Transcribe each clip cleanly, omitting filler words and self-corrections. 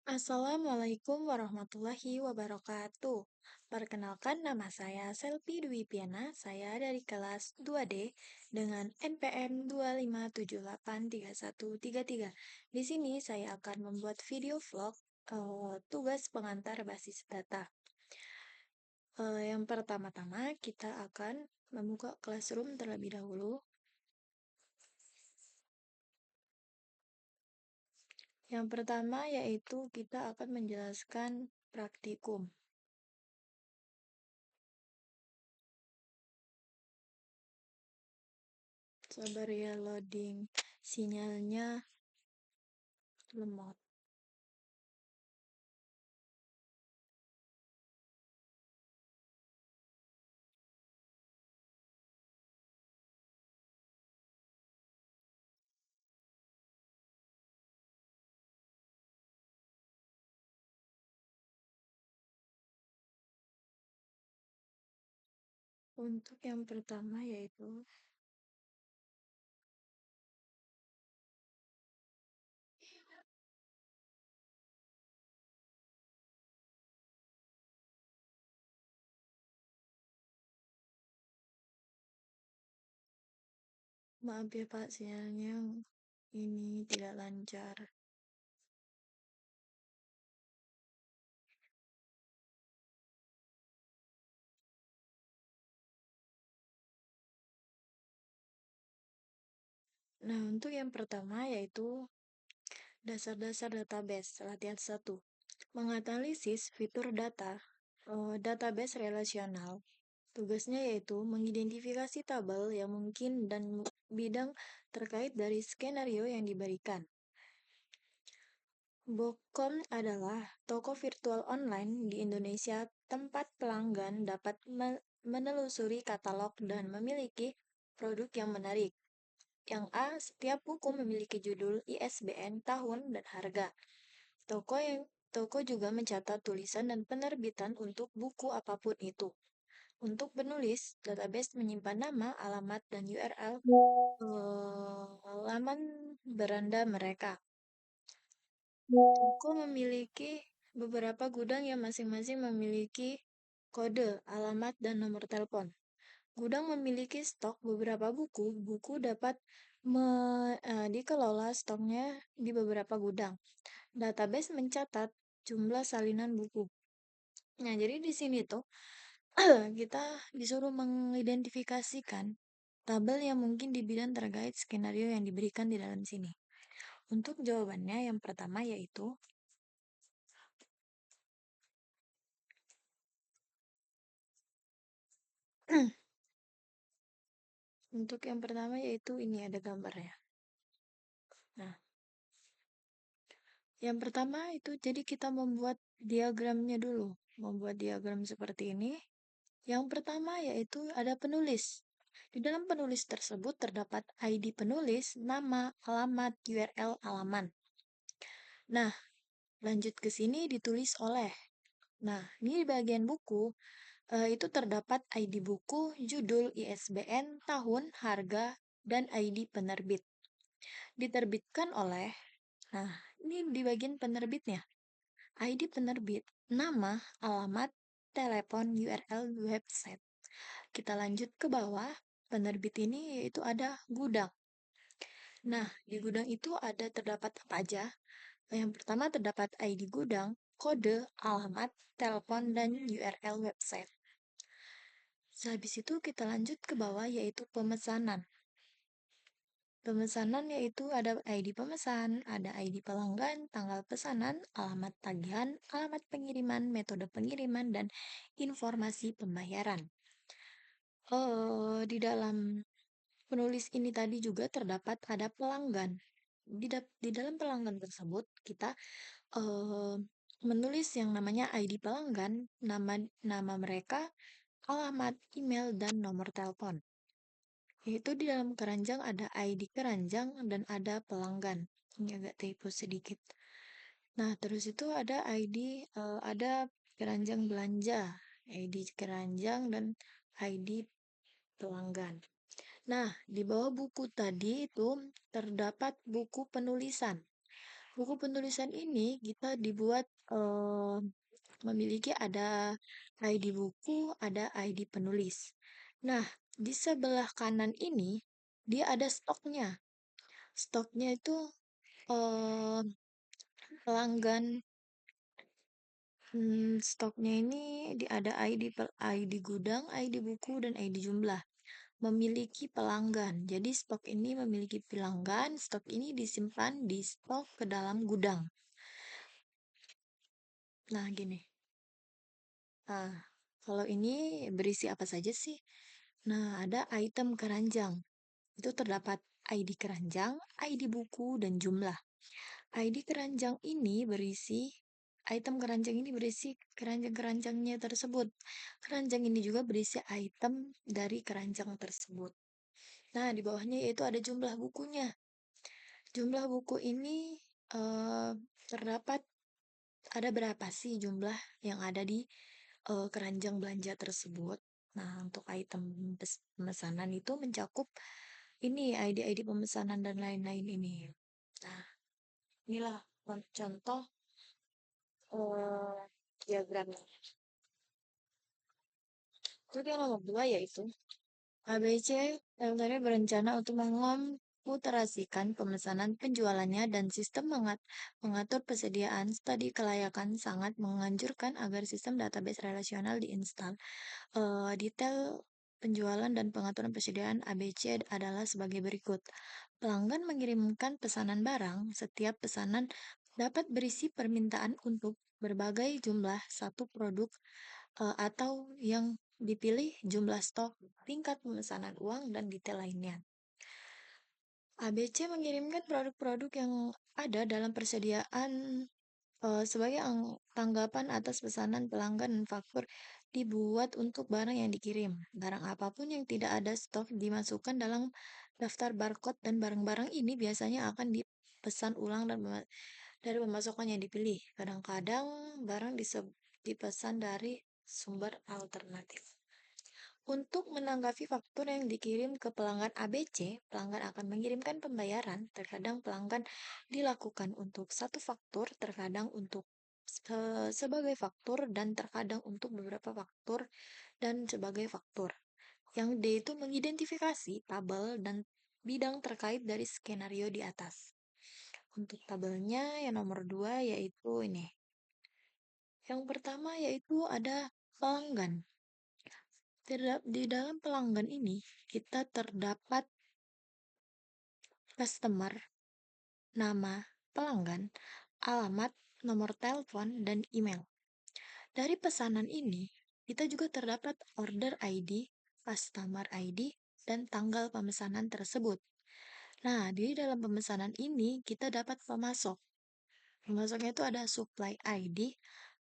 Assalamualaikum warahmatullahi wabarakatuh. Perkenalkan nama saya Selvi Dwi Piana, saya dari kelas 2D dengan NPM 257833133. Di sini saya akan membuat video vlog tugas pengantar basis data. Yang pertama-tama kita akan membuka Classroom terlebih dahulu. Yang pertama yaitu kita akan menjelaskan praktikum. Sabar ya, loading sinyalnya lemot. Untuk yang pertama yaitu maaf ya Pak, sinyalnya ini tidak lancar. Nah, untuk yang pertama yaitu dasar-dasar database latihan 1. Menganalisis fitur data database relasional. Tugasnya yaitu mengidentifikasi tabel yang mungkin dan bidang terkait dari skenario yang diberikan. Booking adalah toko virtual online di Indonesia tempat pelanggan dapat menelusuri katalog dan memiliki produk yang menarik. Yang A, setiap buku memiliki judul, ISBN, tahun, dan harga. Toko juga mencatat tulisan dan penerbitan untuk buku apapun itu. Untuk penulis, database menyimpan nama, alamat, dan URL laman beranda mereka. Toko memiliki beberapa gudang yang masing-masing memiliki kode, alamat, dan nomor telepon. Gudang memiliki stok beberapa buku. Buku dapat dikelola stoknya di beberapa gudang. Database mencatat jumlah salinan buku. Nah, jadi di sini tuh kita disuruh mengidentifikasikan tabel yang mungkin di bidang terkait skenario yang diberikan di dalam sini. Untuk jawabannya yang pertama yaitu untuk yang pertama yaitu ini ada gambarnya. Nah, yang pertama itu jadi kita membuat diagramnya dulu. Membuat diagram seperti ini. Yang pertama yaitu ada penulis. Di dalam penulis tersebut terdapat ID penulis, nama, alamat, URL, halaman. Nah, lanjut ke sini ditulis oleh. Nah, ini di bagian buku itu terdapat ID buku, judul, ISBN, tahun, harga, dan ID penerbit. Diterbitkan oleh, nah ini di bagian penerbitnya. ID penerbit, nama, alamat, telepon, URL, website. Kita lanjut ke bawah, penerbit ini yaitu ada gudang. Nah, di gudang itu ada terdapat apa aja? Yang pertama terdapat ID gudang, kode, alamat, telepon, dan URL website. Sehabis itu kita lanjut ke bawah yaitu pemesanan. Pemesanan yaitu ada ID pemesan, ada ID pelanggan, tanggal pesanan, alamat tagihan, alamat pengiriman, metode pengiriman, dan informasi pembayaran. Di dalam penulis ini tadi juga terdapat ada pelanggan. Di dalam pelanggan tersebut kita menulis yang namanya ID pelanggan, nama mereka, alamat, email, dan nomor telepon. Yaitu di dalam keranjang ada ID keranjang dan ada pelanggan. Ini agak typo sedikit. Nah, terus itu ada ID, ada keranjang belanja, ID keranjang, dan ID pelanggan. Nah, di bawah buku tadi itu terdapat buku penulisan. Buku penulisan ini kita dibuat memiliki ada ID buku, ada ID penulis. Nah, di sebelah kanan ini dia ada stoknya. Stoknya itu eh, pelanggan. Stoknya ini ada ID per ID gudang, ID buku, dan ID jumlah. Memiliki pelanggan. Jadi stok ini memiliki pelanggan, stok ini disimpan di stok ke dalam gudang. Nah, gini. Nah, kalau ini berisi apa saja sih? Nah, ada item keranjang. Itu terdapat ID keranjang, ID buku, dan jumlah. ID keranjang ini berisi Item keranjang ini berisi keranjang-keranjangnya tersebut. Keranjang ini juga berisi item dari keranjang tersebut. Nah, di bawahnya yaitu ada jumlah bukunya. Jumlah buku ini eh, terdapat ada berapa sih jumlah yang ada di keranjang belanja tersebut. Nah, untuk item pemesanan itu mencakup ini ID-ID pemesanan dan lain-lain ini. Nah, inilah contoh diagramnya. Terus yang nomor dua yaitu ABC sebenarnya berencana untuk mengomputasikan pemesanan penjualannya dan sistem mengatur persediaan studi kelayakan sangat menganjurkan agar sistem database relasional diinstal. Detail penjualan dan pengaturan persediaan ABC adalah sebagai berikut. Pelanggan mengirimkan pesanan barang. Setiap pesanan dapat berisi permintaan untuk berbagai jumlah satu produk atau yang dipilih jumlah stok, tingkat pemesanan uang, dan detail lainnya. ABC mengirimkan produk-produk yang ada dalam persediaan sebagai tanggapan atas pesanan pelanggan dan faktur dibuat untuk barang yang dikirim. Barang apapun yang tidak ada stok dimasukkan dalam daftar barcode dan barang-barang ini biasanya akan dipesan ulang dari pemasukan yang dipilih. Kadang-kadang barang dipesan dari sumber alternatif. Untuk menanggapi faktur yang dikirim ke pelanggan ABC, pelanggan akan mengirimkan pembayaran. Terkadang pelanggan dilakukan untuk satu faktur, terkadang untuk sebagai faktur, dan terkadang untuk beberapa faktur dan sebagai faktur. Yang D itu mengidentifikasi tabel dan bidang terkait dari skenario di atas. Untuk tabelnya yang nomor 2 yaitu ini. Yang pertama yaitu ada pelanggan. Di dalam pelanggan ini, kita terdapat customer, nama pelanggan, alamat, nomor telepon, dan email. Dari pesanan ini, kita juga terdapat order ID, customer ID, dan tanggal pemesanan tersebut. Nah, di dalam pemesanan ini, kita dapat pemasok. Pemasoknya itu ada supply ID,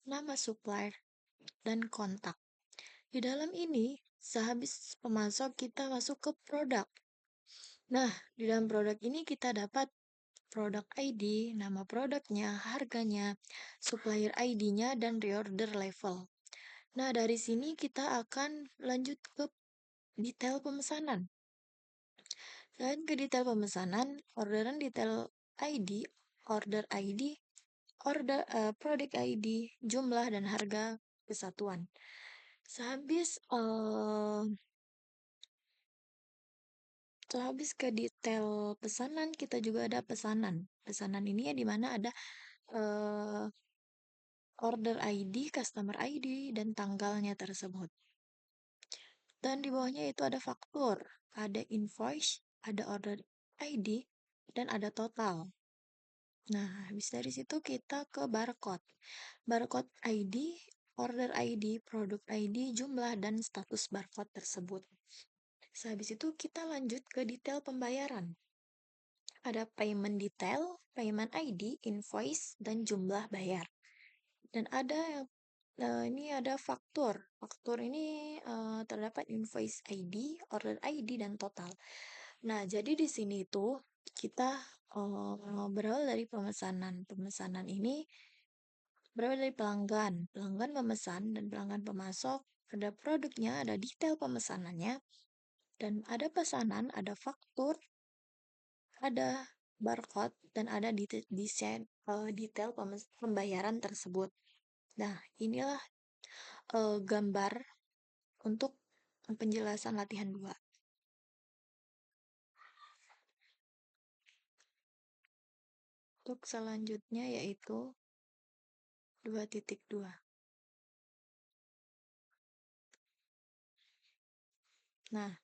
nama supplier, dan kontak. Di dalam ini, sehabis pemasok kita masuk ke produk. Nah, di dalam produk ini kita dapat produk ID, nama produknya, harganya, supplier ID-nya, dan reorder level. Nah, dari sini kita akan lanjut ke detail pemesanan. Dan ke detail pemesanan, orderan detail ID, order ID, produk ID, jumlah, dan harga kesatuan. Sehabis Sehabis ke detail pesanan, kita juga ada pesanan. Pesanan ini ya di mana ada uh, order ID, customer ID, dan tanggalnya tersebut. Dan di bawahnya itu ada faktur, ada invoice, ada order ID, dan ada total. Nah, habis dari situ kita ke barcode. Barcode ID, order ID, produk ID, jumlah, dan status barcode tersebut. Sehabis itu kita lanjut ke detail pembayaran. Ada payment detail, payment ID, invoice, dan jumlah bayar. Dan ada ini ada faktur. Faktur ini terdapat invoice ID, order ID, dan total. Nah, jadi di sini itu kita berawal dari pemesanan. Pemesanan ini berawal dari pelanggan. Pelanggan memesan dan pelanggan pemasok. Ada produknya, ada detail pemesanannya, dan ada pesanan, ada faktur, ada barcode, dan ada desain detail pembayaran tersebut. Nah, inilah gambar untuk penjelasan latihan 2. Untuk selanjutnya yaitu 2.2. Nah,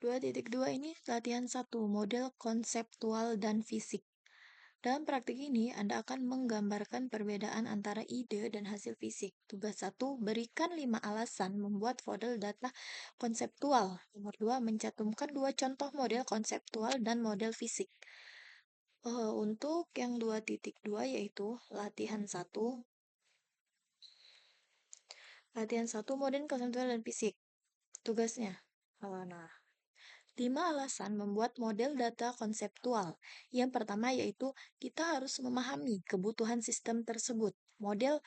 2.2 ini latihan 1, model konseptual dan fisik. Dalam praktik ini, Anda akan menggambarkan perbedaan antara ide dan hasil fisik. Tugas 1, berikan 5 alasan membuat model data konseptual. Nomor 2, mencantumkan 2 contoh model konseptual dan model fisik. Untuk yang 2.2 yaitu latihan 1 model konseptual dan fisik. Tugasnya, nah, 5 alasan membuat model data konseptual. Yang pertama yaitu kita harus memahami kebutuhan sistem tersebut. Model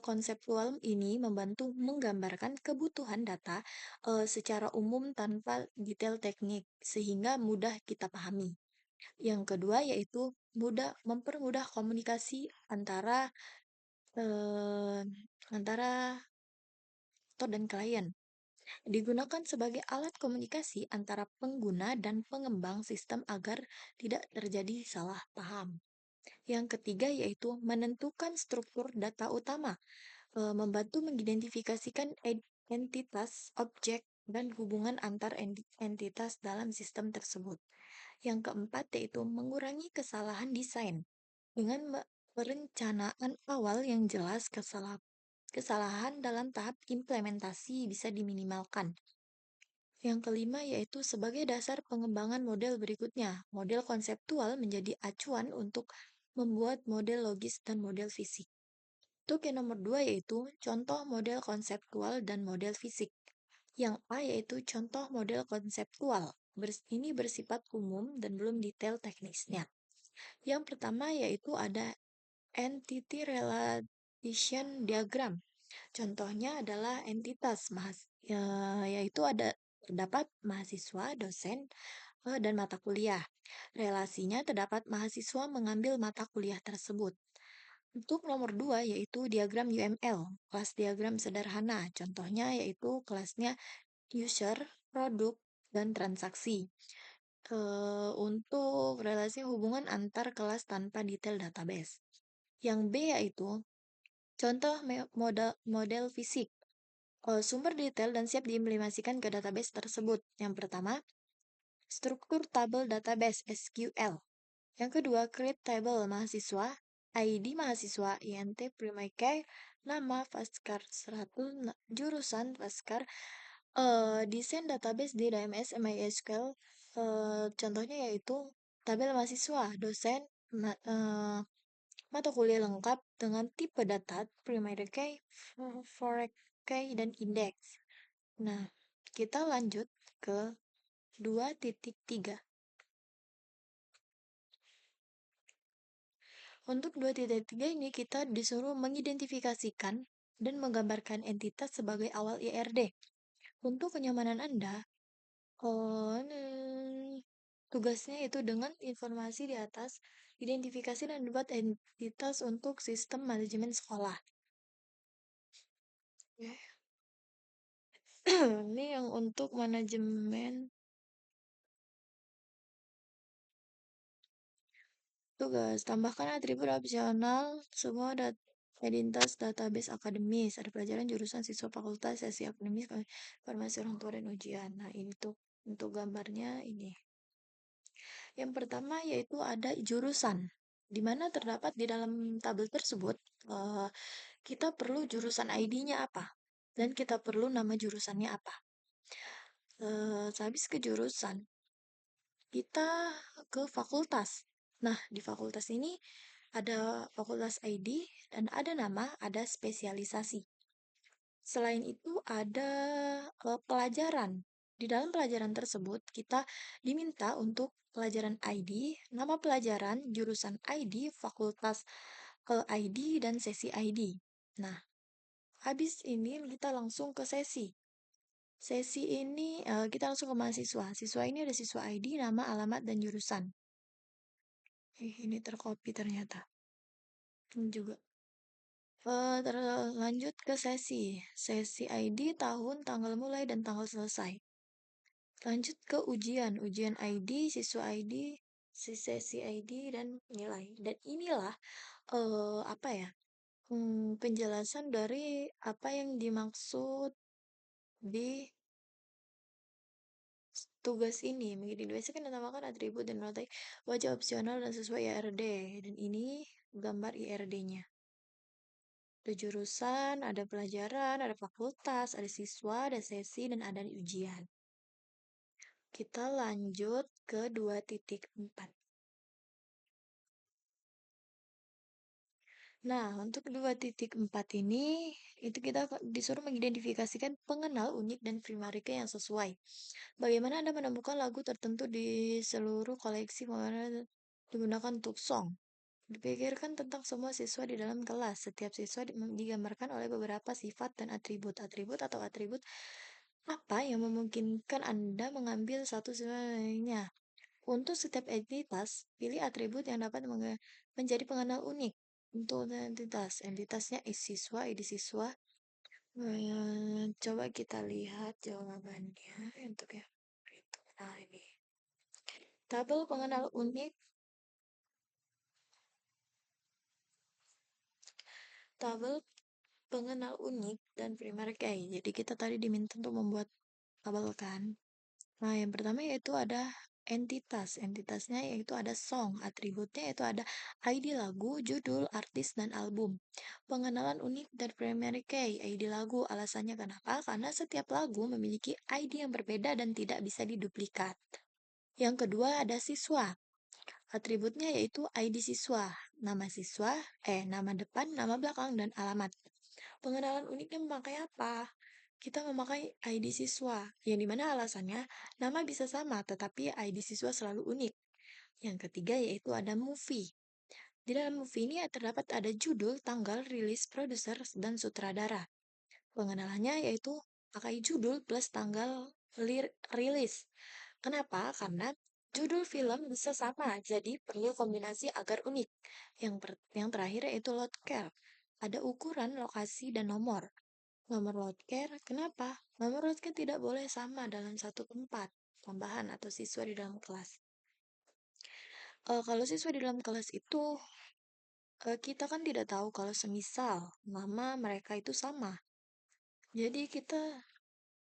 konseptual ini membantu menggambarkan kebutuhan data secara umum tanpa detail teknik sehingga mudah kita pahami. Yang kedua yaitu mempermudah komunikasi antara eh, antara author dan klien. Digunakan sebagai alat komunikasi antara pengguna dan pengembang sistem agar tidak terjadi salah paham. Yang ketiga yaitu menentukan struktur data utama, membantu mengidentifikasikan entitas, objek, dan hubungan antar entitas dalam sistem tersebut. Yang keempat yaitu mengurangi kesalahan desain dengan perencanaan awal yang jelas. Kesalahan dalam tahap implementasi bisa diminimalkan. Yang kelima yaitu sebagai dasar pengembangan model berikutnya. Model konseptual menjadi acuan untuk membuat model logis dan model fisik. Untuk yang nomor 2 yaitu contoh model konseptual dan model fisik. Yang A yaitu contoh model konseptual. Ini bersifat umum dan belum detail teknisnya. Yang pertama yaitu ada entity relation diagram. Contohnya adalah entitas, yaitu terdapat mahasiswa, dosen, dan mata kuliah. Relasinya terdapat mahasiswa mengambil mata kuliah tersebut. Untuk nomor 2 yaitu diagram UML, kelas diagram sederhana. Contohnya yaitu kelasnya user, produk, dan transaksi. Untuk relasi hubungan antar kelas tanpa detail database. Yang B yaitu contoh model fisik. Sumber detail dan siap diimplementasikan ke database tersebut. Yang pertama, struktur tabel database SQL. Yang kedua, create table mahasiswa, ID mahasiswa, INT PRIMIK, nama Paskar 100, jurusan Paskar, desain database di DMS MySQL. Contohnya yaitu tabel mahasiswa, dosen, mata kuliah lengkap dengan tipe data, primary key, foreign key, dan indeks. Nah, kita lanjut ke 2.3. Untuk 2.3 ini kita disuruh mengidentifikasikan dan menggambarkan entitas sebagai awal IRD. Untuk kenyamanan Anda, tugasnya itu dengan informasi di atas, identifikasi dan buat entitas untuk sistem manajemen sekolah. Ini yang untuk manajemen. Tugas, tambahkan atribut opsional semua identitas database akademis. Ada pelajaran jurusan siswa fakultas, sesi akademis, informasi orang tua dan ujian. Nah, ini tuh untuk gambarnya ini. Yang pertama yaitu ada jurusan. Di mana terdapat di dalam tabel tersebut, kita perlu jurusan ID-nya apa. Dan kita perlu nama jurusannya apa. Sehabis ke jurusan, kita ke fakultas. Nah, di fakultas ini ada fakultas ID dan ada nama, ada spesialisasi. Selain itu ada pelajaran. Di dalam pelajaran tersebut kita diminta untuk pelajaran ID, nama pelajaran, jurusan ID, fakultas ID, dan sesi ID. Nah, habis ini kita langsung ke sesi. Sesi ini kita langsung ke mahasiswa. Siswa ini ada siswa ID, nama, alamat, dan jurusan. Ini tercopy ternyata. Ini juga. Lanjut ke sesi. Sesi ID, tahun, tanggal mulai, dan tanggal selesai. Lanjut ke ujian. Ujian ID, siswa ID, sesi ID, dan nilai. Dan inilah apa ya? Penjelasan dari apa yang dimaksud di tugas ini. Mengidentifikasikan dan tambahkan atribut dan nilai wajah opsional dan sesuai IRD. Dan ini gambar IRD-nya. Ada jurusan, ada pelajaran, ada fakultas, ada siswa, ada sesi, dan ada ujian. Kita lanjut ke 2.4. Nah, untuk 2.4 ini, itu kita disuruh mengidentifikasikan pengenal unik dan primary key yang sesuai. Bagaimana Anda menemukan lagu tertentu di seluruh koleksi digunakan untuk song? Dipikirkan tentang semua siswa di dalam kelas. Setiap siswa digambarkan oleh beberapa sifat dan atribut. Atribut atau atribut apa yang memungkinkan Anda mengambil satu lainnya? Untuk setiap entitas, pilih atribut yang dapat menjadi pengenal unik. Untuk entitas, entitasnya siswa, id siswa. Coba kita lihat jawabannya untuk ya. Nah, ini. Tabel pengenal unik. Tabel pengenal unik dan primary key. Jadi kita tadi diminta untuk membuat tabel kan. Nah, yang pertama yaitu ada entitas. Entitasnya yaitu ada song. Atributnya yaitu ada ID lagu, judul, artis, dan album. Pengenalan unik dan primary key. ID lagu. Alasannya kenapa? Karena setiap lagu memiliki ID yang berbeda dan tidak bisa diduplikat. Yang kedua ada siswa. Atributnya yaitu ID siswa, nama depan, nama belakang, dan alamat. Pengenalan uniknya memakai apa? Kita memakai ID siswa, yang dimana alasannya nama bisa sama, tetapi ID siswa selalu unik. Yang ketiga yaitu ada movie. Di dalam movie ini terdapat ada judul, tanggal, rilis, produser, dan sutradara. Pengenalannya yaitu pakai judul plus tanggal rilis. Kenapa? Karena judul film bisa sama, jadi perlu kombinasi agar unik. Yang terakhir yaitu loadcare. Ada ukuran, lokasi, dan nomor. Nomor loadcare, kenapa? Nomor loadcare tidak boleh sama dalam satu tempat, tambahan atau siswa di dalam kelas. Kalau siswa di dalam kelas itu, kita kan tidak tahu kalau semisal nama mereka itu sama. Jadi kita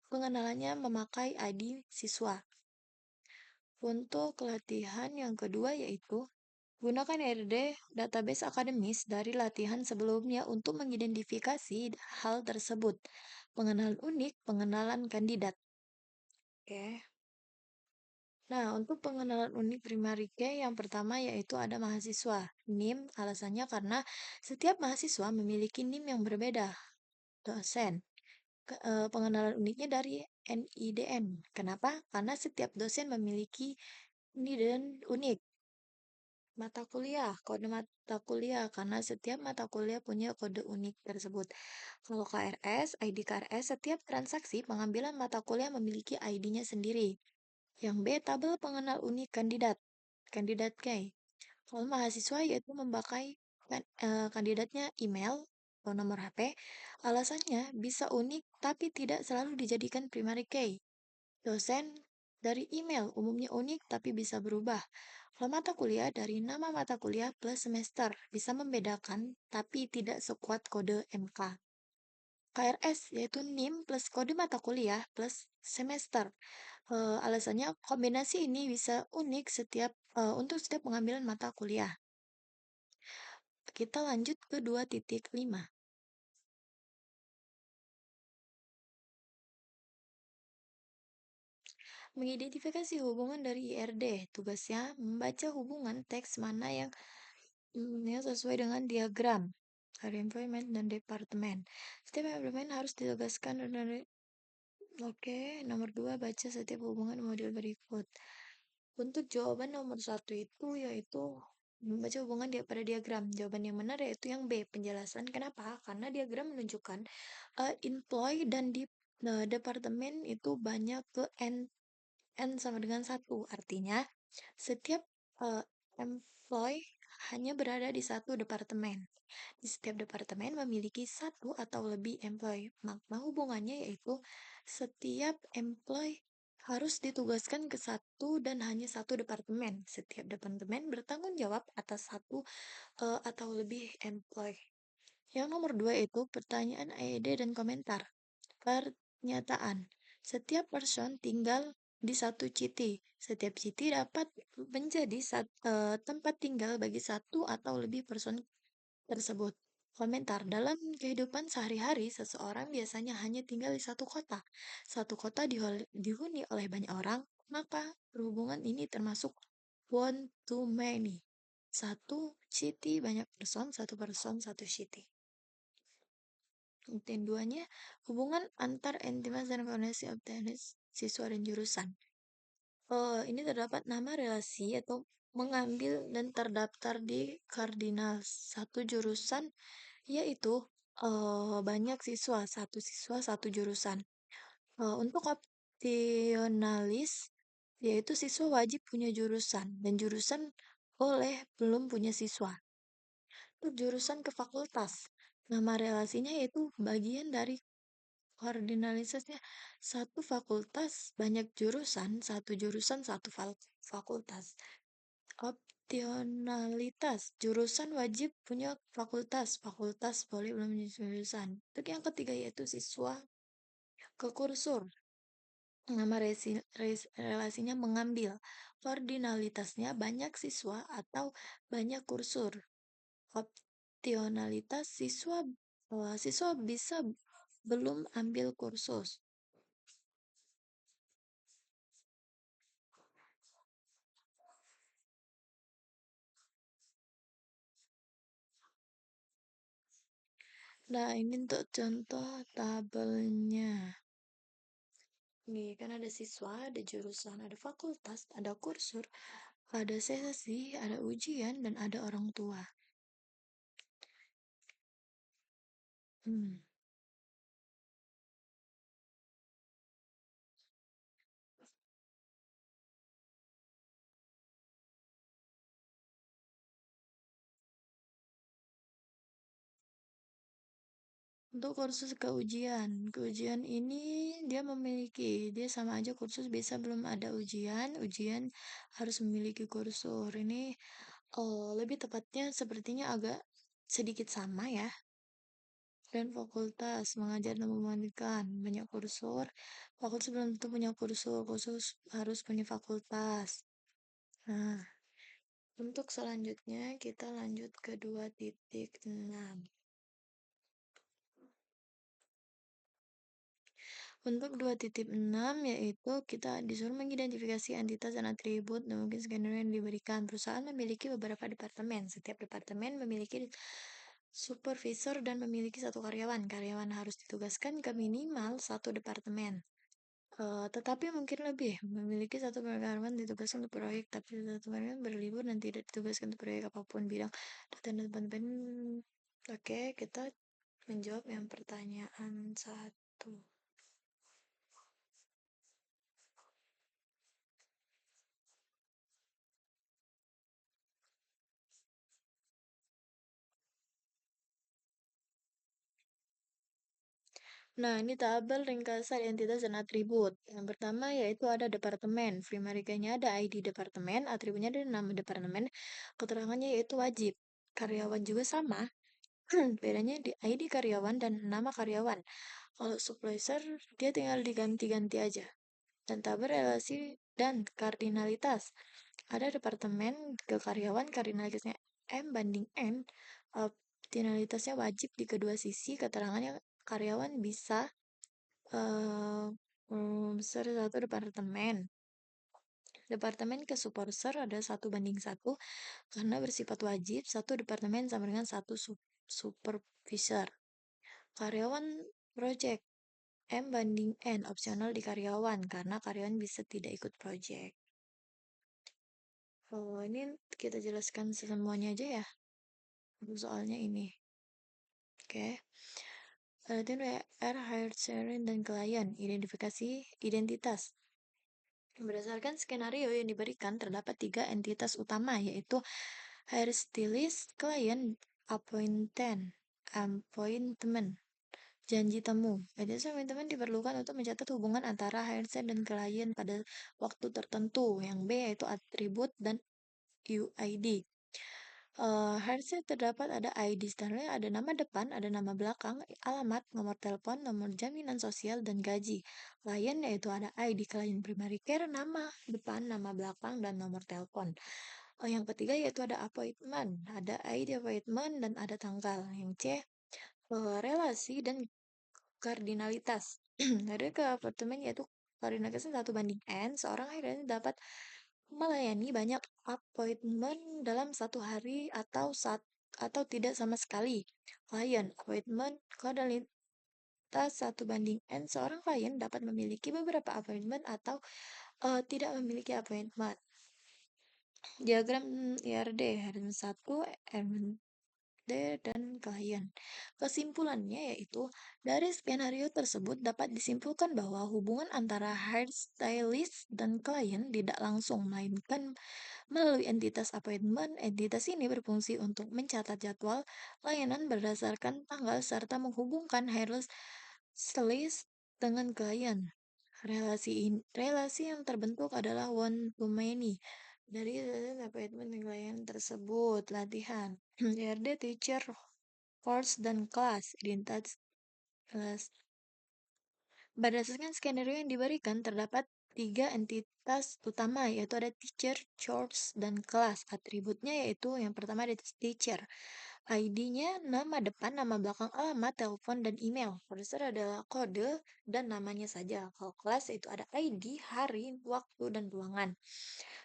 pengenalannya memakai ID siswa. Untuk latihan yang kedua yaitu gunakan RD database akademis dari latihan sebelumnya untuk mengidentifikasi hal tersebut. Pengenalan unik, pengenalan kandidat. Oke. Nah, untuk pengenalan unik primary key yang pertama yaitu ada mahasiswa. NIM alasannya karena setiap mahasiswa memiliki NIM yang berbeda. Dosen. Pengenalan uniknya dari NIDN. Kenapa? Karena setiap dosen memiliki NIDN unik. Mata kuliah, kode mata kuliah, karena setiap mata kuliah punya kode unik tersebut. Kalau KRS, ID KRS, setiap transaksi pengambilan mata kuliah memiliki ID-nya sendiri. Yang B, tabel pengenal unik kandidat. Kandidat key. Kalau mahasiswa yaitu memakai kandidatnya email atau nomor HP. Alasannya bisa unik tapi tidak selalu dijadikan primary key. Dosen dari email umumnya unik tapi bisa berubah. Kalau mata kuliah dari nama mata kuliah plus semester bisa membedakan tapi tidak sekuat kode MK. KRS yaitu NIM plus kode mata kuliah plus semester. Alasannya kombinasi ini bisa unik untuk setiap pengambilan mata kuliah. Kita lanjut ke 2.5. Mengidentifikasi hubungan dari IRD. Tugasnya membaca hubungan teks mana yang sesuai dengan diagram. Area employment dan departemen. Setiap departemen harus ditugaskan dari Oke, nomor 2 baca setiap hubungan model berikut. Untuk jawaban nomor 1 itu yaitu membaca hubungan pada diagram. Jawaban yang benar yaitu yang B, penjelasan. Kenapa? Karena diagram menunjukkan employ dan di departemen itu banyak ke N sama dengan 1. Artinya setiap employ hanya berada di satu departemen. Di setiap departemen memiliki satu atau lebih employee. Makna hubungannya yaitu setiap employee harus ditugaskan ke satu dan hanya satu departemen. Setiap departemen bertanggung jawab atas satu atau lebih employee. Yang nomor dua itu pertanyaan AED dan komentar. Pernyataan. Setiap person tinggal di satu city. Setiap city dapat menjadi tempat tinggal bagi satu atau lebih person tersebut. Komentar. Dalam kehidupan sehari-hari, seseorang biasanya hanya tinggal di satu kota. Satu kota dihuni oleh banyak orang, maka perhubungan ini termasuk one to many. Satu city, banyak person, satu city. Penting duanya, hubungan antar entitas dan koordinasi optimis siswa dan jurusan. Ini terdapat nama relasi atau mengambil dan terdaftar di kardinal satu jurusan, yaitu banyak siswa satu jurusan. Untuk optionalis, yaitu siswa wajib punya jurusan dan jurusan boleh belum punya siswa. Untuk jurusan ke fakultas, nama relasinya yaitu bagian dari kardinalitasnya satu fakultas banyak jurusan, satu jurusan satu fakultas. Optionalitas, jurusan wajib punya fakultas, fakultas boleh belum punya jurusan. Untuk yang ketiga yaitu siswa ke kursor. Nama relasinya mengambil, kardinalitasnya banyak siswa atau banyak kursor. Optionalitas, siswa bisa belum ambil kursus. Nah, ini untuk contoh tabelnya. Nih, kan ada siswa, ada jurusan, ada fakultas, ada kursor, ada sesi, ada ujian, dan ada orang tua. Hmm. Untuk kursus keujian ini dia sama aja kursus bisa belum ada ujian harus memiliki kursor. Ini lebih tepatnya sepertinya agak sedikit sama ya. Dan fakultas mengajar dan memandikan banyak kursor. Fakultas belum tentu punya kursor, kursus harus punya fakultas. Nah, untuk selanjutnya kita lanjut ke 2.6. Untuk 2.6 yaitu kita disuruh mengidentifikasi entitas dan atribut dan mungkin skenario yang diberikan. Perusahaan memiliki beberapa departemen. Setiap departemen memiliki supervisor dan memiliki satu karyawan. Karyawan harus ditugaskan ke minimal satu departemen. Tetapi mungkin lebih memiliki satu karyawan ditugaskan untuk proyek, tapi satu karyawan berlibur dan tidak ditugaskan untuk proyek apapun bidang data dan departemen. Oke, kita menjawab yang pertanyaan satu. Nah, ini tabel ringkasan entitas dan atribut. Yang pertama yaitu ada departemen. Primarikanya ada ID departemen, atributnya ada nama departemen, keterangannya yaitu wajib. Karyawan juga sama, bedanya di ID karyawan dan nama karyawan. Kalau supervisor, dia tinggal diganti-ganti aja. Dan tabel relasi dan kardinalitas. Ada departemen ke karyawan, kardinalitasnya M banding N. Kardinalitasnya wajib di kedua sisi, keterangannya karyawan bisa besar satu departemen. Departemen ke supervisor ada 1:1 karena bersifat wajib, satu departemen sama dengan satu supervisor. Karyawan project M banding N opsional di karyawan karena karyawan bisa tidak ikut project. Ini kita jelaskan semuanya aja ya. Soalnya ini. Oke. Latihan WR, hired sharing, dan klien. Identifikasi identitas. Berdasarkan skenario yang diberikan, terdapat 3 entitas utama, yaitu Hairstylist, klien, appointment, janji temu. Appointment diperlukan untuk mencatat hubungan antara hairstylist dan klien pada waktu tertentu. Yang B yaitu atribut dan UID. Harusnya terdapat ada ID standar, ada nama depan, ada nama belakang, alamat, nomor telepon, nomor jaminan sosial, dan gaji. Klien yaitu ada ID klien primary care, nama depan, nama belakang, dan nomor telepon. Yang ketiga yaitu ada appointment, ada ID appointment, dan ada tanggal. Yang C, relasi dan kardinalitas. Dari ke apartemen yaitu kardinalitasnya 1:n, seorang akhirnya dapat melayani banyak appointment dalam satu hari atau tidak sama sekali. Klien appointment kardinalitas 1:n, seorang klien dapat memiliki beberapa appointment atau tidak memiliki appointment. Diagram IRD RM1, RM2, dan klien. Kesimpulannya yaitu, dari skenario tersebut dapat disimpulkan bahwa hubungan antara hairstylist dan klien tidak langsung, melainkan melalui entitas appointment. Entitas ini berfungsi untuk mencatat jadwal layanan berdasarkan tanggal serta menghubungkan hairstylist dengan klien. Relasi yang terbentuk adalah one to many dari appointment klien tersebut. Latihan RD teacher, course, dan kelas. Identitas kelas. Berdasarkan skenario yang diberikan, terdapat 3 entitas utama, yaitu ada teacher, course, dan kelas. Atributnya yaitu yang pertama ada teacher. ID-nya nama depan, nama belakang, alamat, telepon, dan email. Produser adalah kode dan namanya saja. Kalau kelas itu ada ID, hari, waktu, dan ruangan.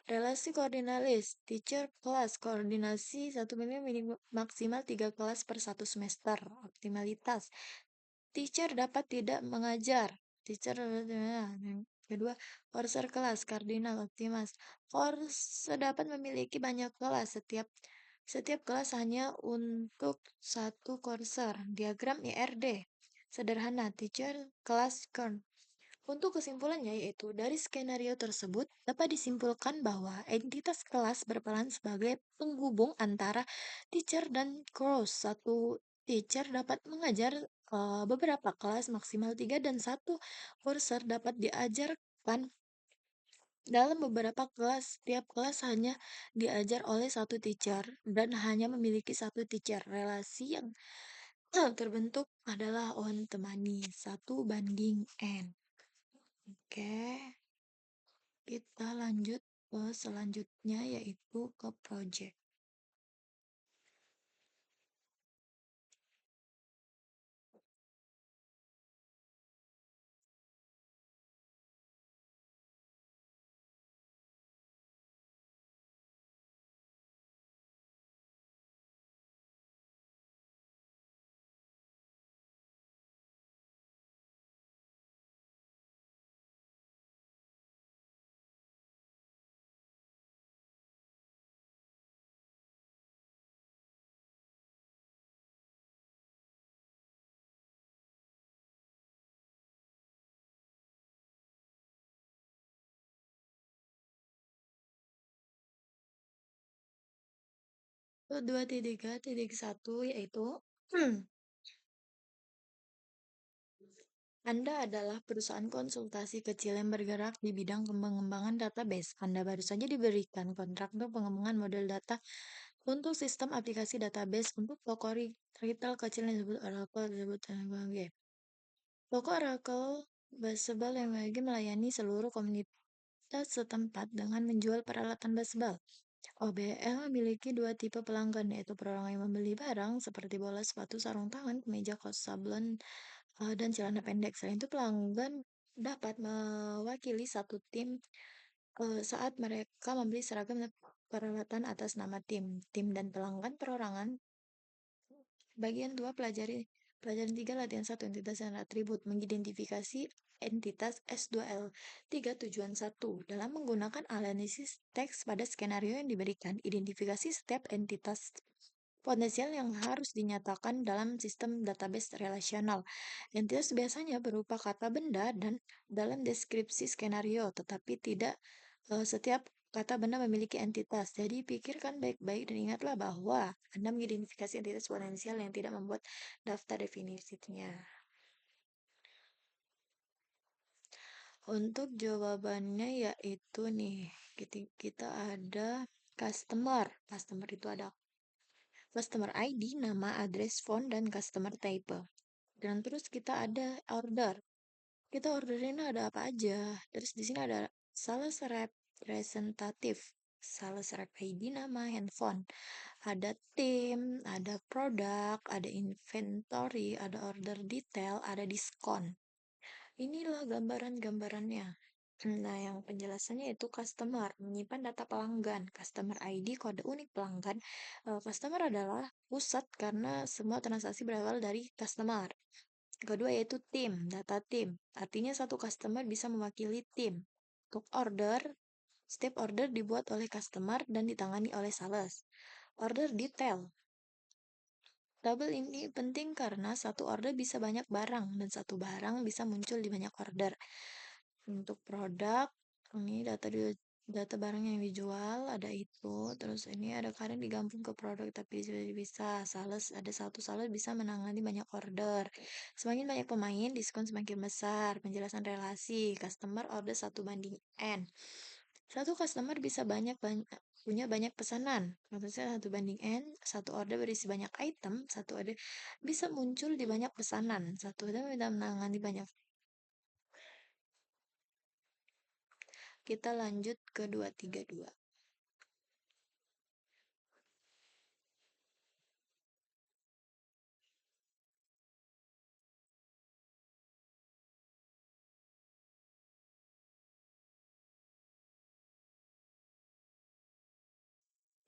Relasi koordinalis, teacher, kelas, koordinasi 1 maksimal 3 kelas per 1 semester. Optimalitas, teacher dapat tidak mengajar. Teacher yang kedua, courser kelas, kardinal, optimas. Course dapat memiliki banyak kelas, setiap kelas hanya untuk satu courser. Diagram IRD sederhana, teacher, kelas, kern. Untuk kesimpulannya yaitu, dari skenario tersebut dapat disimpulkan bahwa entitas kelas berperan sebagai penghubung antara teacher dan course. Satu teacher dapat mengajar beberapa kelas maksimal 3 dan satu courser dapat diajarkan dalam beberapa kelas. Setiap kelas hanya diajar oleh satu teacher dan hanya memiliki satu teacher. Relasi yang terbentuk adalah one to many, 1:n. Oke, kita lanjut ke selanjutnya yaitu ke project. Ke 2.3.1 yaitu Anda adalah perusahaan konsultasi kecil yang bergerak di bidang pengembangan database. Anda baru saja diberikan kontrak untuk pengembangan model data untuk sistem aplikasi database untuk toko retail kecil yang disebut Oracle. Toko Oracle Baseball yang lagi melayani seluruh komunitas setempat dengan menjual peralatan baseball. OBL memiliki 2 tipe pelanggan, yaitu perorangan yang membeli barang seperti bola, sepatu, sarung tangan, kemeja, kaos, sablon, dan celana pendek. Selain itu, pelanggan dapat mewakili satu tim saat mereka membeli seragam dan peralatan atas nama tim. Tim dan pelanggan perorangan. Bagian 2, pelajaran 3, latihan 1, entitas dan atribut, mengidentifikasi entitas S2L3 tujuan 1. Dalam menggunakan analisis teks pada skenario yang diberikan, identifikasi setiap entitas potensial yang harus dinyatakan dalam sistem database relasional. Entitas biasanya berupa kata benda dan dalam deskripsi skenario, tetapi tidak setiap kata benda memiliki entitas. Jadi pikirkan baik-baik dan ingatlah bahwa Anda mengidentifikasi entitas potensial yang tidak membuat daftar definisinya. Untuk jawabannya yaitu nih, kita ada customer. Customer itu ada customer ID, nama, address, phone, dan customer type. Dan terus kita ada order. Kita orderin ada apa aja. Terus di sini ada sales representative, sales rep ID, nama, handphone. Ada tim, ada produk, ada inventory, ada order detail, ada diskon. Inilah gambaran-gambarannya. Nah, yang penjelasannya itu customer, menyimpan data pelanggan, customer ID, kode unik pelanggan. Customer adalah pusat karena semua transaksi berawal dari customer. Kedua yaitu tim, data tim. Artinya satu customer bisa mewakili tim. Untuk order, setiap order dibuat oleh customer dan ditangani oleh sales. Order detail. Tabel ini penting karena satu order bisa banyak barang dan satu barang bisa muncul di banyak order. Untuk produk, ini data barang yang dijual ada itu, terus ini ada kadang digabung ke produk tapi bisa sales, ada satu sales bisa menangani banyak order. Semakin banyak pemain, diskon semakin besar. Penjelasan relasi customer order 1:n. Satu customer bisa punya banyak pesanan. Maksudnya 1:n, satu order berisi banyak item, satu order bisa muncul di banyak pesanan, satu order bisa menangani banyak. Kita lanjut ke 232.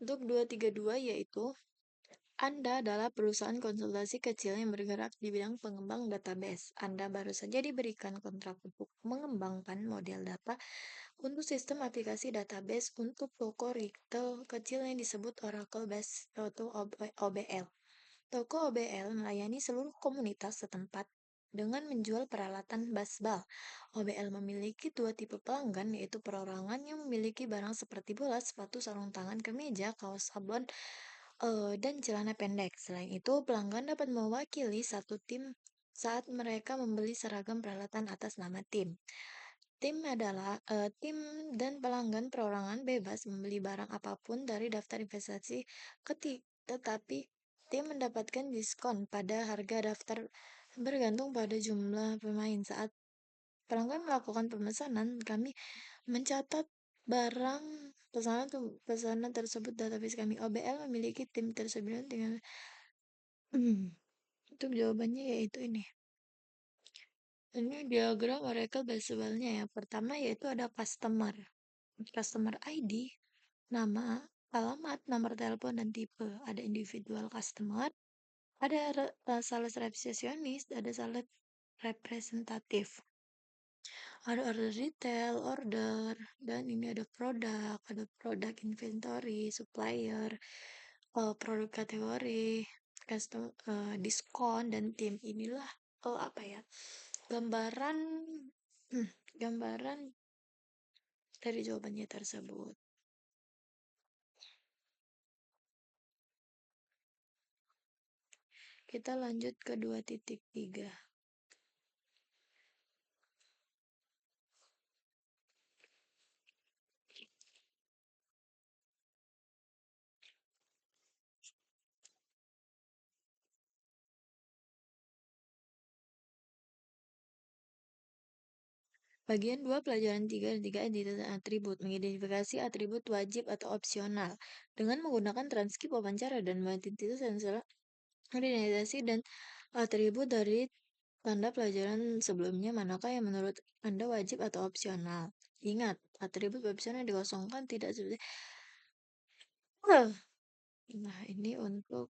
Untuk 232 yaitu Anda adalah perusahaan konsultasi kecil yang bergerak di bidang pengembang database. Anda baru saja diberikan kontrak untuk mengembangkan model data untuk sistem aplikasi database untuk toko retail kecil yang disebut Oracle Base atau OBL. Toko OBL melayani seluruh komunitas setempat dengan menjual peralatan baseball. OBL memiliki dua tipe pelanggan, yaitu perorangan yang memiliki barang seperti bola, sepatu, sarung tangan, kemeja, kaos sablon, dan celana pendek. Selain itu, pelanggan dapat mewakili satu tim saat mereka membeli seragam peralatan atas nama tim. Tim dan pelanggan perorangan bebas membeli barang apapun dari daftar investasi tetapi tim mendapatkan diskon pada harga daftar bergantung pada jumlah pemain. Saat pelanggan melakukan pemesanan, kami mencatat barang pesanan tersebut database kami. OBL memiliki tim tersebut dengan untuk jawabannya yaitu ini. Ini diagram Oracle baseballnya ya. Pertama yaitu ada customer ID, nama, alamat, nomor telepon, dan tipe. Ada individual customer, ada sales resepsionis, ada sales representatif. Ada order detail, order, dan ini ada produk inventory, supplier, produk kategori, diskon, dan tim. Inilah apa ya, gambaran gambaran dari jawabannya tersebut. Kita lanjut ke 2.3. Bagian 2 pelajaran 3 dan 3 entitas dan atribut. Mengidentifikasi atribut wajib atau opsional. Dengan menggunakan transkrip wawancara dan entitas dan salah identifikasi dan atribut dari tanda pelajaran sebelumnya, manakah yang menurut Anda wajib atau opsional? Ingat, atribut opsional dikosongkan tidak seperti. Nah, ini untuk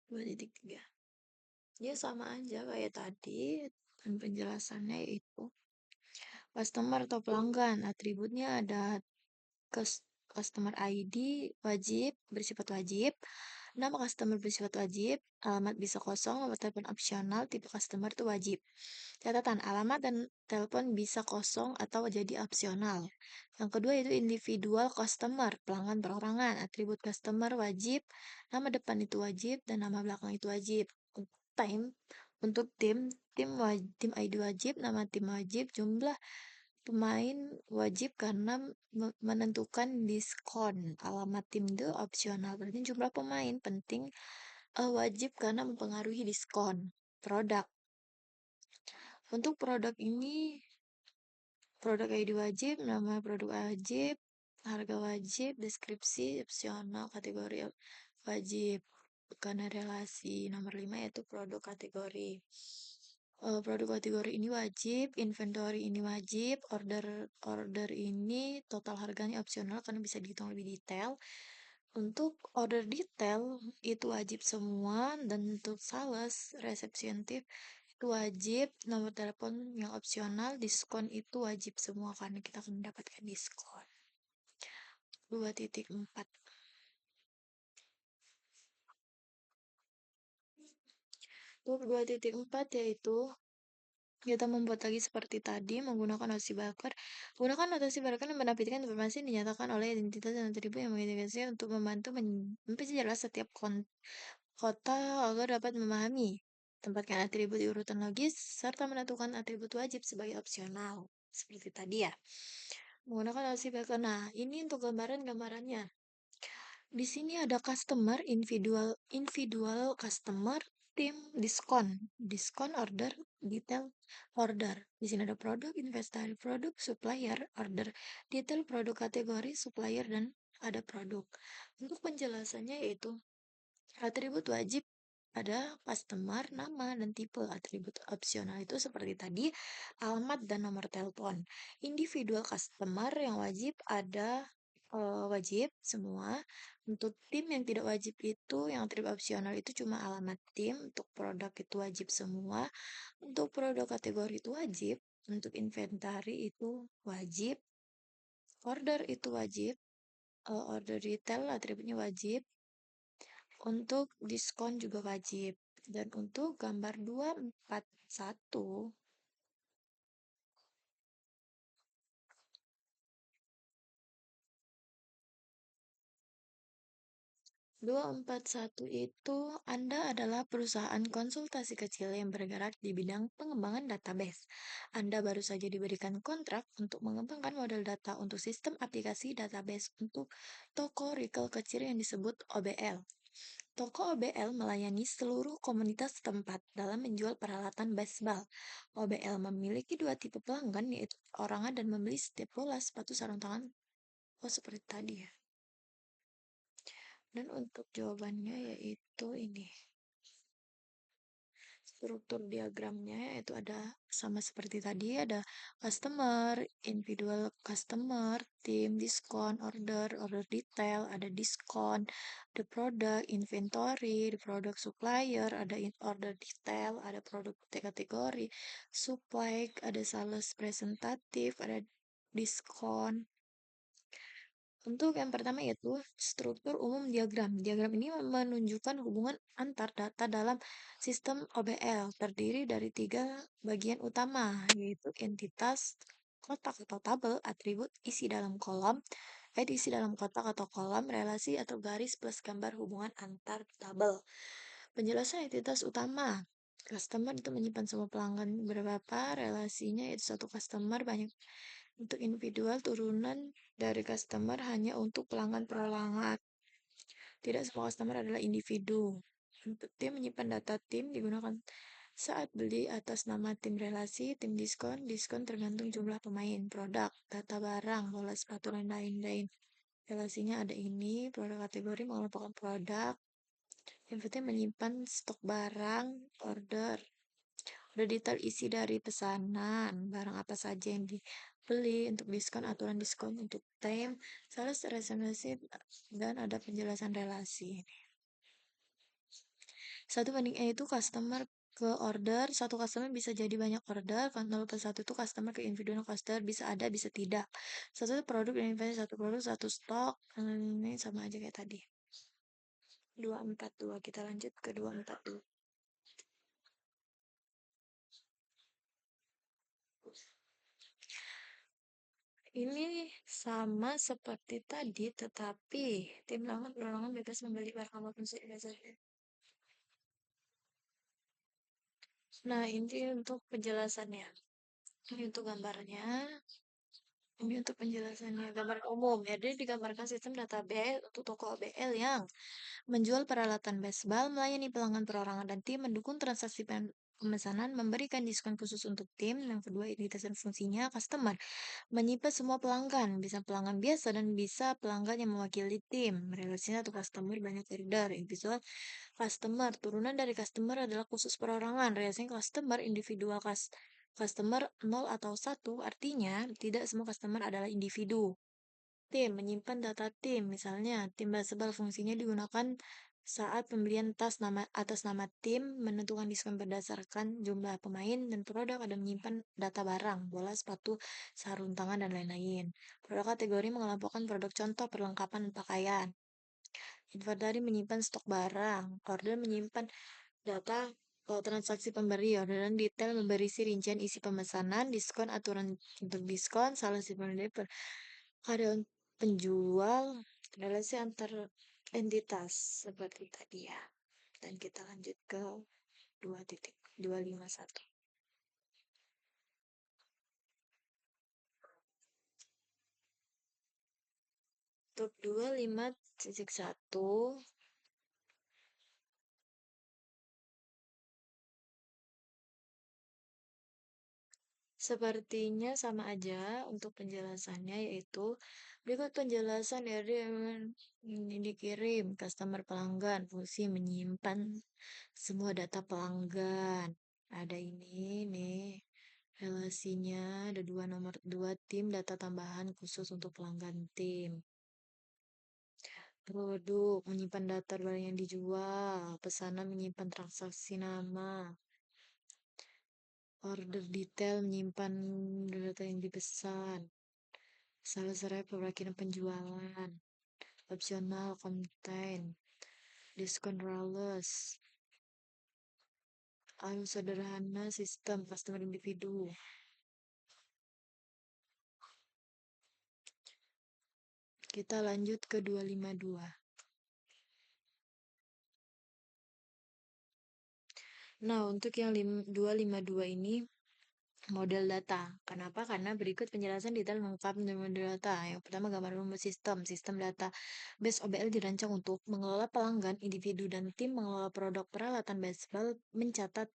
2.3. Ya sama aja kayak tadi, dan penjelasannya yaitu customer atau pelanggan. Atributnya ada customer ID bersifat wajib, Nama customer bersifat wajib, alamat bisa kosong, nomor telepon opsional, tipe customer itu wajib. Catatan, alamat dan telepon bisa kosong atau jadi opsional. Yang kedua itu individual customer, pelanggan perorangan. Atribut customer wajib, nama depan itu wajib, dan nama belakang itu wajib. Time, untuk tim ID wajib, nama tim wajib, jumlah pemain wajib karena menentukan diskon. Alamat tim itu opsional, berarti jumlah pemain penting, wajib karena mempengaruhi diskon. Produk. Untuk produk ini, produk ID wajib, nama produk wajib, harga wajib, deskripsi opsional, kategori wajib. Karena relasi nomor 5 yaitu produk kategori. Produk kategori ini wajib, inventory ini wajib, order ini total harganya opsional karena bisa dihitung lebih detail. Untuk order detail itu wajib semua, dan untuk sales representative itu wajib, nomor telepon yang opsional, diskon itu wajib semua karena kita akan mendapatkan diskon. 2.4. Untuk 2.4 yaitu kita membuat lagi seperti tadi menggunakan notasi Barker. Gunakan notasi Barker yang menampilkan informasi yang dinyatakan oleh identitas dan atribut yang mengidentifikasi untuk membantu memperjelas setiap kota agar dapat memahami. Tempatkan atribut di urutan logis serta menentukan atribut wajib sebagai opsional. Seperti tadi ya. Menggunakan notasi Barker. Nah, ini untuk gambarannya. Di sini ada customer, individual customer, tim, diskon order, detail order. Di sini ada produk, investasi produk, supplier, order, detail produk kategori, supplier, dan ada produk. Untuk penjelasannya yaitu atribut wajib ada customer, nama, dan tipe. Atribut opsional itu seperti tadi, alamat dan nomor telepon. Individual customer yang wajib ada wajib semua. Untuk tim yang tidak wajib itu, yang atribut opsional itu cuma alamat tim. Untuk produk itu wajib semua. Untuk produk kategori itu wajib. Untuk inventari itu wajib. Order itu wajib. Order detail atributnya wajib. Untuk diskon juga wajib. Dan untuk gambar 241, 241 itu Anda adalah perusahaan konsultasi kecil yang bergerak di bidang pengembangan database. Anda baru saja diberikan kontrak untuk mengembangkan model data untuk sistem aplikasi database untuk toko retail kecil yang disebut OBL. Toko OBL melayani seluruh komunitas setempat dalam menjual peralatan baseball. OBL memiliki dua tipe pelanggan, yaitu orangan dan membeli setiap bola sepatu sarung tangan. Oh, seperti tadi ya. Dan untuk jawabannya yaitu ini. Struktur diagramnya yaitu ada sama seperti tadi, ada customer, individual customer, tim, diskon, order detail, ada diskon, the product, inventory, the product supplier, ada order detail, ada produk kategori, supply, ada sales representative, ada diskon. Untuk yang pertama yaitu struktur umum diagram. Diagram ini menunjukkan hubungan antar data dalam sistem OBL, terdiri dari 3 bagian utama, yaitu entitas, kotak atau tabel, atribut, isi dalam kolom, isi dalam kotak atau kolom, relasi atau garis plus gambar hubungan antar tabel. Penjelasan entitas utama. Customer itu menyimpan semua pelanggan berapa, relasinya yaitu satu customer banyak. Untuk individual, turunan dari customer hanya untuk pelanggan perorangan. Tidak semua customer adalah individu. Untuk tim, menyimpan data tim digunakan saat beli atas nama tim relasi, tim diskon, diskon tergantung jumlah pemain, produk, data barang, bola sepatu, dan lain-lain. Relasinya ada ini, produk kategori mengelompokkan produk, yang penting menyimpan stok barang, order, udah detail isi dari pesanan, barang apa saja yang dibeli, untuk diskon, aturan diskon, untuk time, sales representative, dan ada penjelasan relasi. 1 banding A itu customer ke order, satu customer bisa jadi banyak order, kan 0/1 itu customer ke individual customer, bisa ada, bisa tidak. Satu produk dan investasi, satu produk, satu stok, ini sama aja kayak tadi. 242. Kita lanjut ke 242. Ini sama seperti tadi, tetapi tim lawan perorangan bebas membeli barang apapun saja. Nah, ini untuk penjelasannya. Ini untuk gambarnya. Ini untuk penjelasannya. Gambar umum. Jadi digambarkan sistem database untuk toko OBL yang menjual peralatan baseball, melayani pelanggan perorangan dan tim, mendukung transaksi pemesanan, memberikan diskon khusus untuk tim. Yang kedua, identitas dan fungsinya customer. Menyimpan semua pelanggan, bisa pelanggan biasa dan bisa pelanggan yang mewakili tim. Relasinya atau customer banyak trader. Visual customer, turunan dari customer adalah khusus perorangan. Relasinya customer, individual customer 0 atau 1, artinya tidak semua customer adalah individu. Tim, menyimpan data tim. Misalnya, tim baseball fungsinya digunakan saat pembelian tas atas nama tim, menentukan diskon berdasarkan jumlah pemain dan produk, ada menyimpan data barang, bola, sepatu, sarung tangan, dan lain-lain. Produk kategori mengelompokkan produk contoh, perlengkapan, dan pakaian. Inventory menyimpan stok barang. Order menyimpan data transaksi pemberi. Orderan detail memberi rincian isi pemesanan, diskon, aturan untuk diskon, salah si pembeli, karyawan penjual, relasi antar entitas seperti tadi ya. Dan kita lanjut ke 2.251. Untuk 25.1, sepertinya sama aja untuk penjelasannya, yaitu berikut penjelasan dari ini dikirim customer pelanggan, fungsi menyimpan semua data pelanggan. Ada ini nih relasinya, ada nomor dua tim, data tambahan khusus untuk pelanggan tim. Produk menyimpan data barang yang dijual, pesanan menyimpan transaksi nama, order detail menyimpan data yang dipesan, salah serai pembagian penjualan, opsional konten, diskon rales, alur sederhana sistem customer individu. Kita lanjut ke 252. Nah, untuk yang 252 ini model data. Kenapa? Karena berikut penjelasan detail lengkap tentang model data. Yang pertama, gambar umum sistem. Sistem data base OBL dirancang untuk mengelola pelanggan, individu, dan tim, mengelola produk peralatan baseball, mencatat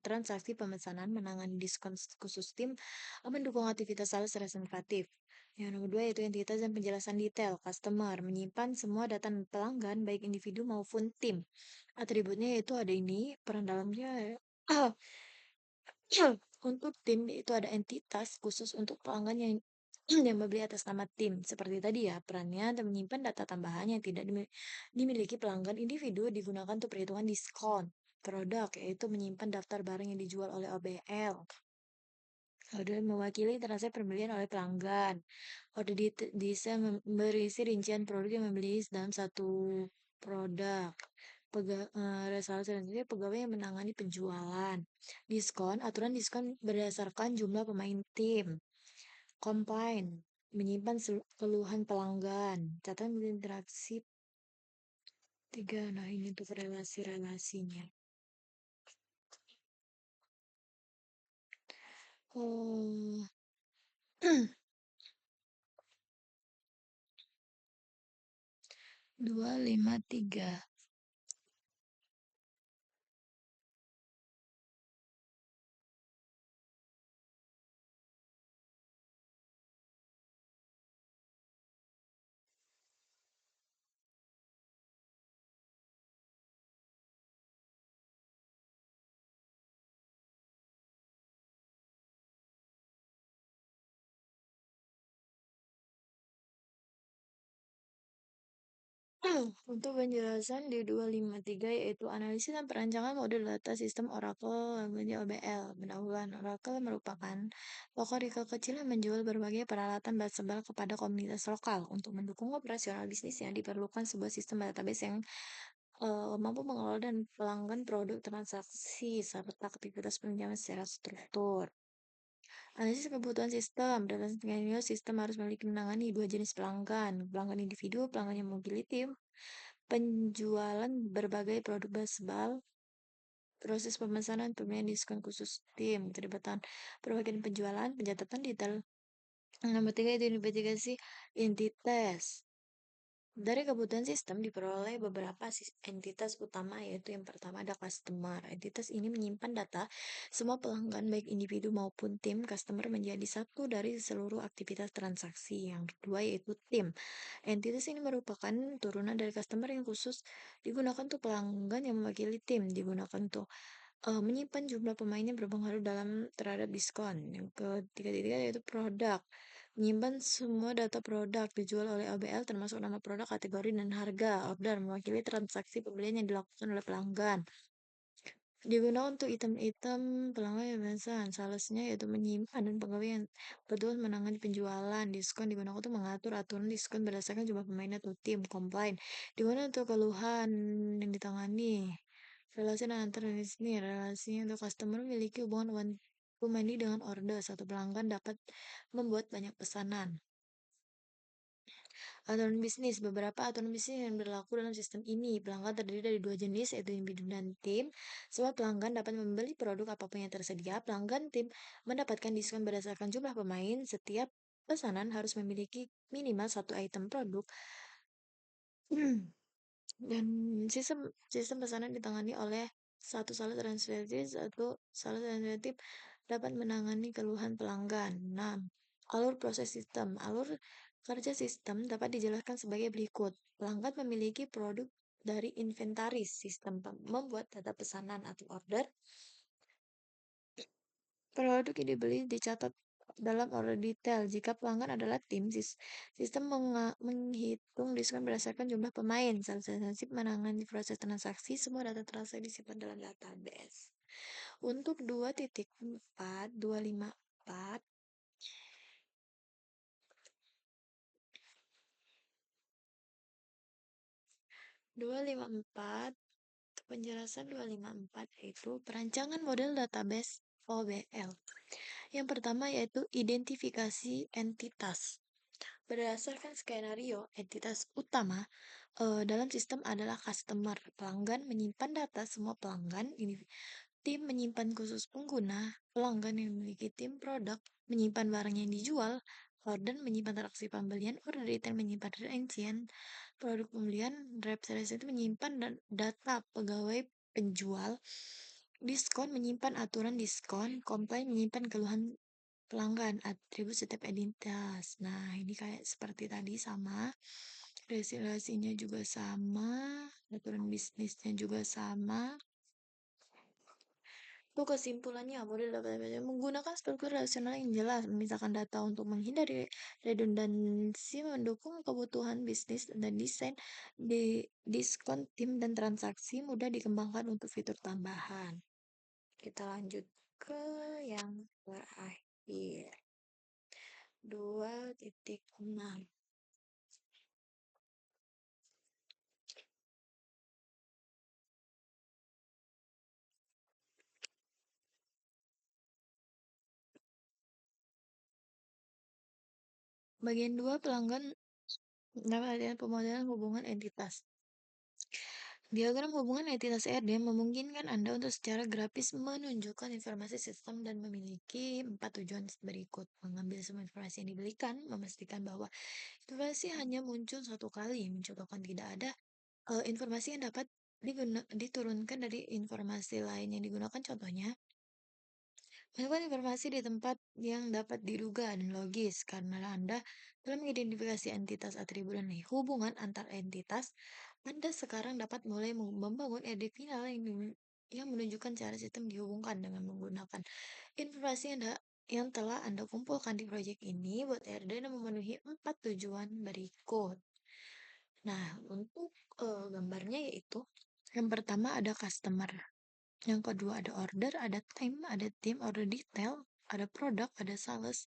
transaksi pemesanan, menangani diskon khusus tim, mendukung aktivitas sales representatif. Yang nomor dua yaitu entitas dan penjelasan detail. Customer menyimpan semua data pelanggan, baik individu maupun tim. Atributnya yaitu ada ini, peran dalamnya untuk tim itu ada entitas khusus untuk pelanggan yang yang membeli atas nama tim. Seperti tadi ya, perannya dan menyimpan data tambahan yang tidak dimiliki pelanggan. Individu digunakan untuk perhitungan diskon produk, yaitu menyimpan daftar barang yang dijual oleh OBL. Order mewakili transaksi pembelian oleh pelanggan. Order bisa berisi rincian produk yang membeli dalam satu produk. Selanjutnya pegawai yang menangani penjualan. Diskon, aturan diskon berdasarkan jumlah pemain tim. Complain, menyimpan keluhan pelanggan. Catatan interaksi 3. Nah, ini untuk relasi-relasinya. Oh, 253. Untuk penjelasan di 253 yaitu analisis dan perancangan model data sistem Oracle OBL. Pendahuluan Oracle merupakan toko retail kecil yang menjual berbagai peralatan baseball kepada komunitas lokal. Untuk mendukung operasional bisnis yang diperlukan sebuah sistem database yang mampu mengelola dan pelanggan produk transaksi serta aktivitas pinjaman secara struktur. Analisis kebutuhan sistem. Dalam skenario, sistem harus memiliki menangani dua jenis pelanggan. Pelanggan individu, pelanggan yang mobility, penjualan berbagai produk baseball, proses pemesanan, pembelian diskon khusus tim, keterlibatan perwakilan penjualan, pencatatan detail. Nomor tiga itu investigasi entitas. Dari kebutuhan sistem diperoleh beberapa entitas utama, yaitu yang pertama ada customer. Entitas ini menyimpan data semua pelanggan baik individu maupun tim. Customer menjadi satu dari seluruh aktivitas transaksi. Yang kedua yaitu tim. Entitas ini merupakan turunan dari customer yang khusus digunakan untuk pelanggan yang mewakili tim. Digunakan untuk menyimpan jumlah pemain yang berpengaruh terhadap diskon. Yang ketiga yaitu produk. Menyimpan semua data produk dijual oleh ABL termasuk nama produk, kategori, dan harga. Order mewakili transaksi pembelian yang dilakukan oleh pelanggan. Digunakan untuk item-item pelanggan yang biasa. Salesnya yaitu menyimpan dan pegawai yang betul menangani penjualan. Diskon digunakan untuk mengatur aturan diskon berdasarkan jumlah pemain atau tim. Komplain digunakan untuk keluhan yang ditangani. Relasi dan antar ini relasinya untuk customer memiliki hubungan one to many dengan order. Satu pelanggan dapat membuat banyak pesanan. Aturan bisnis. Beberapa aturan bisnis yang berlaku dalam sistem ini. Pelanggan terdiri dari dua jenis, yaitu individu dan tim. Semua pelanggan dapat membeli produk apapun yang tersedia. Pelanggan tim mendapatkan diskon berdasarkan jumlah pemain. Setiap pesanan harus memiliki minimal satu item produk. Dan sistem sistem pesanan ditangani oleh satu sales translatif, satu sales translatif dapat menangani keluhan pelanggan. 6. Alur proses sistem. Alur kerja sistem dapat dijelaskan sebagai berikut. Pelanggan memiliki produk dari inventaris. Sistem membuat data pesanan atau order. Produk yang dibeli dicatat dalam order detail. Jika pelanggan adalah tim, sistem menghitung diskon berdasarkan jumlah pemain. Salesmanship menangani proses transaksi. Semua data transaksi disimpan dalam database. Untuk 2.4, 254, 254, penjelasan 254 yaitu perancangan model database OBL. Yang pertama yaitu identifikasi entitas. Berdasarkan skenario, entitas utama dalam sistem adalah customer. Pelanggan menyimpan data semua pelanggan. Ini tim menyimpan khusus pengguna. Pelanggan yang memiliki tim produk menyimpan barang yang dijual. Order menyimpan transaksi pembelian. Order retail menyimpan rincian produk pembelian. Rep sales itu menyimpan data pegawai penjual. Diskon menyimpan aturan diskon. Komplain menyimpan keluhan pelanggan. Atribut setiap entitas. Nah, ini kayak seperti tadi sama. Relasinya juga sama. Aturan bisnisnya juga sama. Itu kesimpulannya, model database menggunakan struktur relasional yang jelas, memisahkan data untuk menghindari redundansi, mendukung kebutuhan bisnis dan desain di diskon tim dan transaksi mudah dikembangkan untuk fitur tambahan. Kita lanjut ke yang terakhir. 2.6. Bagian 2 pelanggan dapat latihan pemodelan hubungan entitas. Diagram hubungan entitas RD memungkinkan Anda untuk secara grafis menunjukkan informasi sistem dan memiliki 4 tujuan berikut. Mengambil semua informasi yang diberikan, memastikan bahwa informasi hanya muncul satu kali, mencontohkan tidak ada informasi yang dapat diturunkan dari informasi lain yang digunakan. Contohnya, menemukan informasi di tempat yang dapat diduga dan logis karena Anda telah mengidentifikasi entitas, atribut, dan hubungan antar entitas. Anda sekarang dapat mulai membangun RD final yang menunjukkan cara sistem dihubungkan dengan menggunakan informasi yang telah Anda kumpulkan di proyek ini buat RD dan memenuhi 4 tujuan berikut. Nah, untuk gambarnya yaitu yang pertama ada customer. Yang kedua ada order, ada time, ada team, order detail, ada produk, ada sales,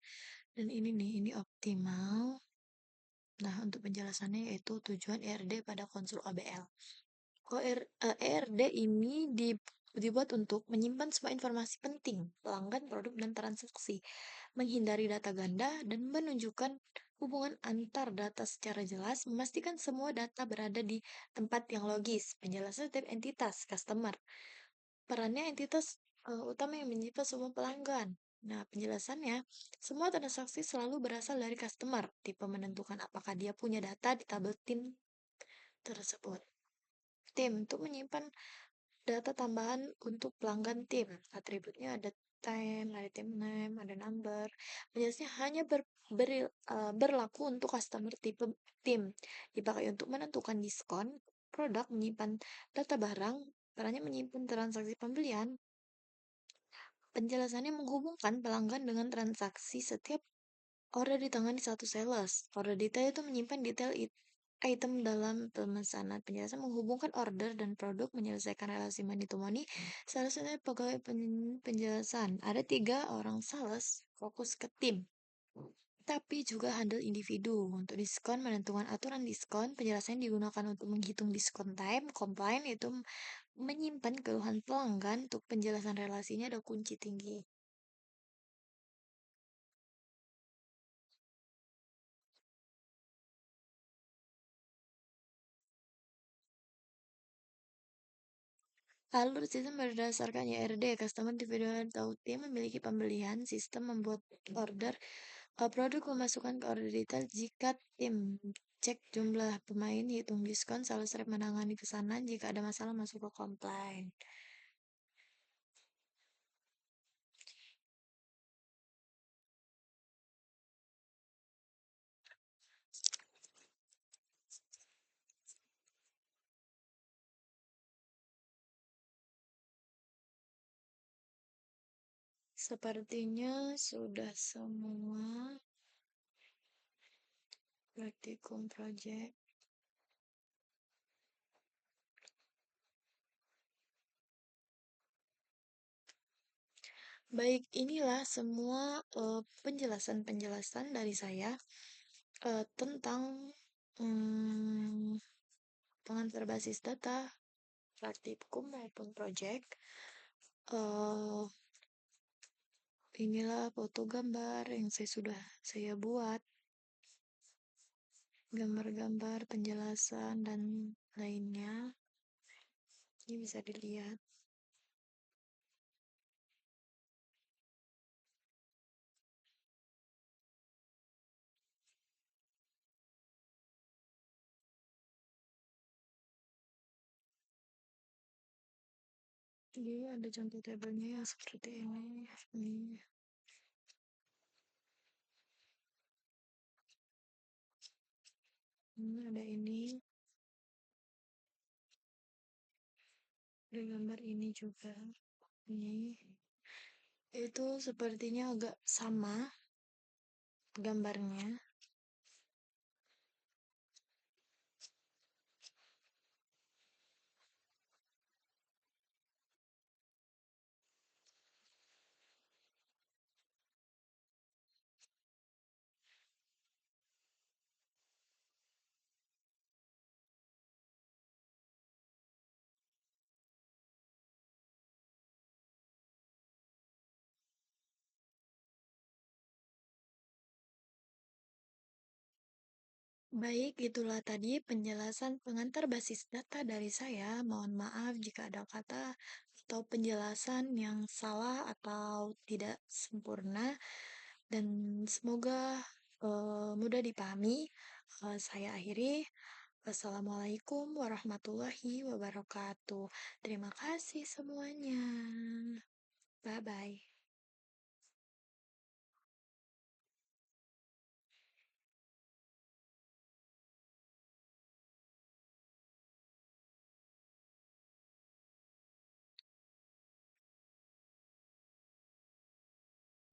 dan ini optimal. Nah, untuk penjelasannya yaitu tujuan RD pada konsul ABL. ERD ini dibuat untuk menyimpan semua informasi penting, pelanggan, produk, dan transaksi, menghindari data ganda, dan menunjukkan hubungan antar data secara jelas, memastikan semua data berada di tempat yang logis, penjelasan setiap entitas, customer. Perannya entitas utama yang menyimpan semua pelanggan. Nah, penjelasannya, semua transaksi selalu berasal dari customer, tipe menentukan apakah dia punya data di tabel tim tersebut. Tim itu menyimpan data tambahan untuk pelanggan tim. Atributnya ada time, ada team name, ada number. Biasanya hanya berlaku untuk customer tipe tim. Dipakai untuk menentukan diskon, produk menyimpan data barang, perannya menyimpan transaksi pembelian. Penjelasannya menghubungkan pelanggan dengan transaksi setiap order ditangani satu sales. Order detail itu menyimpan detail item dalam pemesanan. Penjelasan menghubungkan order dan produk, menyelesaikan relasi money to money. Salah satunya pegawai penjelasan. Ada 3 orang sales fokus ke tim, tapi juga handle individu. Untuk diskon, menentukan aturan diskon. Penjelasan digunakan untuk menghitung diskon time. Complaint itu menyimpan keluhan pelanggan. Untuk penjelasan relasinya ada kunci tinggi. Alur sistem berdasarkan YRD, Customer Development Authority memiliki pembelian, sistem membuat order, produk memasukkan ke order detail jika tim cek jumlah pemain, hitung diskon, sales rep menangani pesanan, jika ada masalah masuk ke komplain. Sepertinya sudah semua praktikum project. Baik, inilah semua penjelasan-penjelasan dari saya tentang hmm, pengantar basis data, praktikum maupun project. eh Inilah foto gambar yang saya buat, gambar-gambar penjelasan dan lainnya. Ini bisa dilihat. Jadi ada contoh tabelnya yang seperti ini. Ini ada ini, ada gambar ini juga. Ini itu sepertinya agak sama gambarnya. Baik, itulah tadi penjelasan pengantar basis data dari saya. Mohon maaf jika ada kata atau penjelasan yang salah atau tidak sempurna, dan semoga mudah dipahami. Saya akhiri. Wassalamualaikum warahmatullahi wabarakatuh. Terima kasih semuanya. Bye bye.